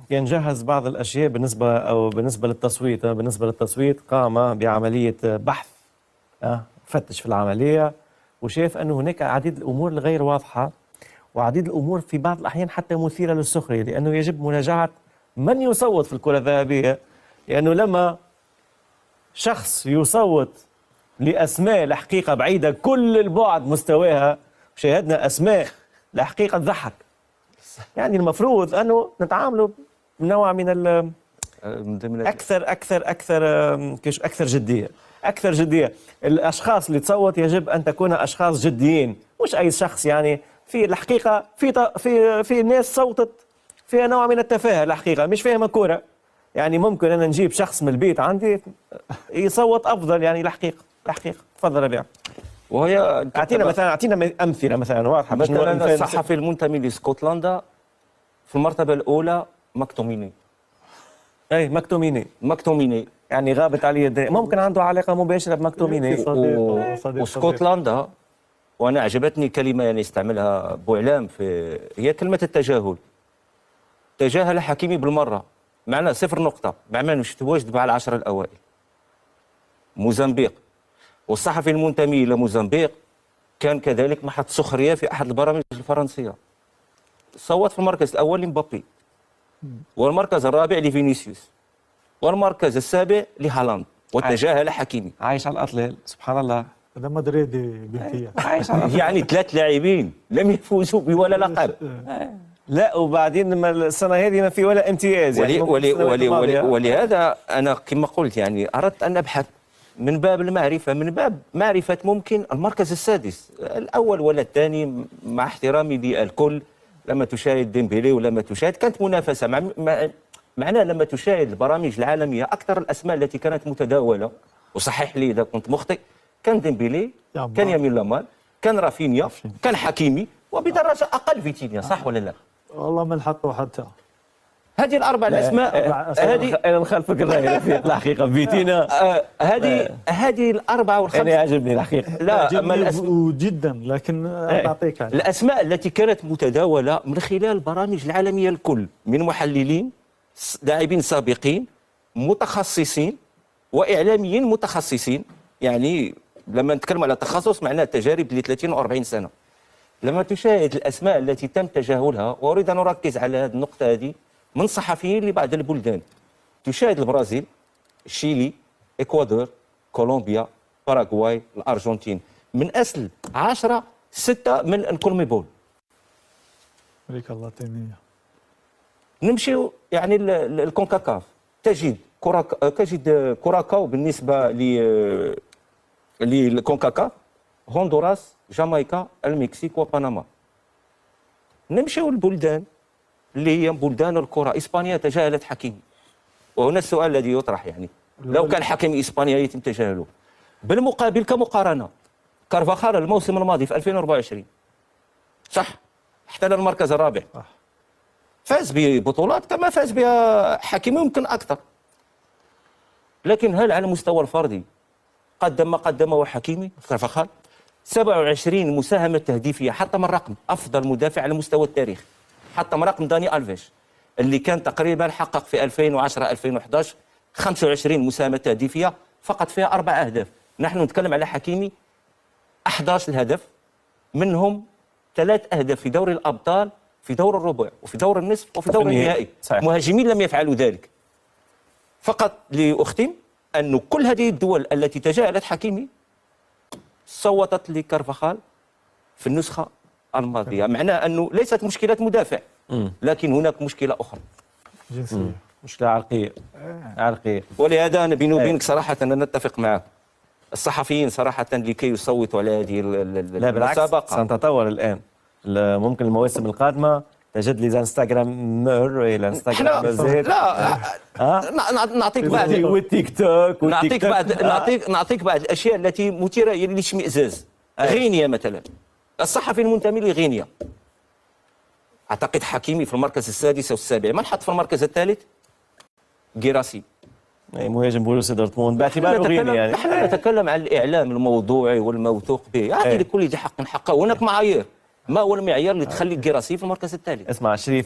كان جهز بعض الاشياء بالنسبه للتصويت. بالنسبه للتصويت قام بعمليه بحث، فتش في العمليه وشاف انه هناك عديد الامور الغير واضحه، وعديد الامور في بعض الاحيان حتى مثيره للسخريه، لانه يجب مراجعه من يصوت في الكره الذهبيه. لانه لما شخص يصوت لاسماء الحقيقه بعيده كل البعد مستواها، شاهدنا اسماء الحقيقه تضحك. يعني المفروض انه نتعاملوا بنوع من اكثر جديه. اكثر جديه. الاشخاص اللي تصوت يجب ان تكون اشخاص جديين، مش اي شخص. يعني في الحقيقه في ناس صوتت فيها نوع من التفاهه، الحقيقه مش فاهمه كوره. يعني ممكن انا نجيب شخص من البيت عندي يصوت افضل. يعني الحقيقه تفضل ربيع. وهي اعطينا امثله مثلا واضحه. مثلا الصحفي المنتمي لاسكتلندا في المرتبه الاولى مكتوميني. اي مكتوميني يعني غابت عليه الدنيا. ممكن عنده علاقه مباشره بمكتوميني. واسكتلندا، وانا عجبتني كلمه يعني استعملها بوعلام هي كلمه التجاهل. تجاهل حكيمي بالمره، معناه 0 نقطه، معناه مش تواجد مع العشره الاوائل. موزمبيق، والصحفي المنتمي الى موزمبيق كان كذلك محط سخريه في احد البرامج الفرنسيه. صوت في المركز الاول لمبابي، والمركز الرابع لفينيسيوس، والمركز السابع لهالاند، وتجاهل حكيمي. عايش على الاطلال، سبحان الله. هذا مدريدي بامتياز. يعني 3 لاعبين لم يفوزوا بولا لقب. لا، وبعدين السنه هذه ما في ولا امتياز. يعني ولهذا انا كما قلت يعني اردت ان ابحث من باب المعرفه، من باب معرفه ممكن المركز السادس، الاول ولا الثاني، مع احترامي للكل. لما تشاهد ديمبيلي ولما تشاهد كانت منافسه معناه لما تشاهد البرامج العالميه اكثر الاسماء التي كانت متداوله، وصحح لي اذا كنت مخطئ، كان ديمبيلي، كان يمين لامال، كان رافينيا، كان حكيمي، وبدرجه اقل فيتينيا. صح ولا لا؟ والله ما نحطوا حتى هذه الاربع الاسماء. هذه انا نخالفك الراي في الحقيقه. فيتينا هذه الاربعه والخمسه. انا يعجبني الحقيقه. لا جدا، لكن اعطيك الاسماء التي كانت متداوله من خلال البرامج العالميه الكل، من محللين، لاعبين سابقين، متخصصين، واعلاميين متخصصين. يعني لما نتكلم على تخصص معناه تجارب ل 30 و40 سنه. لما تشاهد الاسماء التي تم تجاهلها، واريد ان اركز على هذه النقطه هذه، من صحفيين لبعض البلدان، تشاهد البرازيل، الشيلي، اكوادور، كولومبيا، باراغواي، الارجنتين، من اصل 10 6 من الكونميبول. امريكا اللاتينيه. نمشيو يعني الكونكاكاف، تجد كوراكاو بالنسبه للكونكاكاف، هندوراس، جامايكا، المكسيك وبنما. نمشيو البلدان اللي هي بلدان الكره. اسبانيا تجاهلت حكيمي، وهنا السؤال الذي يطرح، يعني لو كان حكيم اسبانيا يتم تجاهله. بالمقابل كمقارنه، كارفاخال الموسم الماضي في 2024 صح احتل المركز الرابع، فاز ببطولات كما فاز بها حكيمي يمكن اكثر، لكن هل على المستوى الفردي قدم ما قدمه حكيمي؟ كارفاخال 27 مساهمه تهديفيه، حطم الرقم افضل مدافع على مستوى التاريخ، حطم رقم داني ألفيش اللي كان تقريبا حقق في 2010 2011 25 مساهمه تهديفيه فقط فيها 4 اهداف. نحن نتكلم على حكيمي 11 هدف، منهم 3 اهداف في دوري الابطال، في دور الربع، وفي دور النصف، وفي دور النهائي. مهاجمين لم يفعلوا ذلك. فقط لاختم أن كل هذه الدول التي تجاهلت حكيمي صوتت لكارفاخال في النسخة الماضية، معناه أنه ليست مشكلة مدافع، لكن هناك مشكلة أخرى جنسية، مشكلة عرقية. ولهذا أنا بيني وبينك صراحة أنا نتفق معك. الصحفيين صراحة لكي يصوتوا على هذه لا بالعكس، المسابقة سنتطور الآن. ممكن المواسم القادمة تجد لي انستغرام الى انستغرام زيد. لا نعطيك بعض والتيك توك نعطيك بعض الاشياء التي مثيره للاشمئزاز. غينيا مثلا، الصحفي المنتمي لغينيا اعتقد حكيمي في المركز السادس او السابع، من حط في المركز الثالث؟ جيراسي، مهاجم بروسيا دورتموند باعتباره غيني. يعني نحن نتكلم عن الاعلام الموضوعي والموثوق به، اعطي لكل ذي حق حقه، وهناك معايير. ما هو المعيار اللي تخلي جيراسي في المركز الثالث؟ اسمع شريف،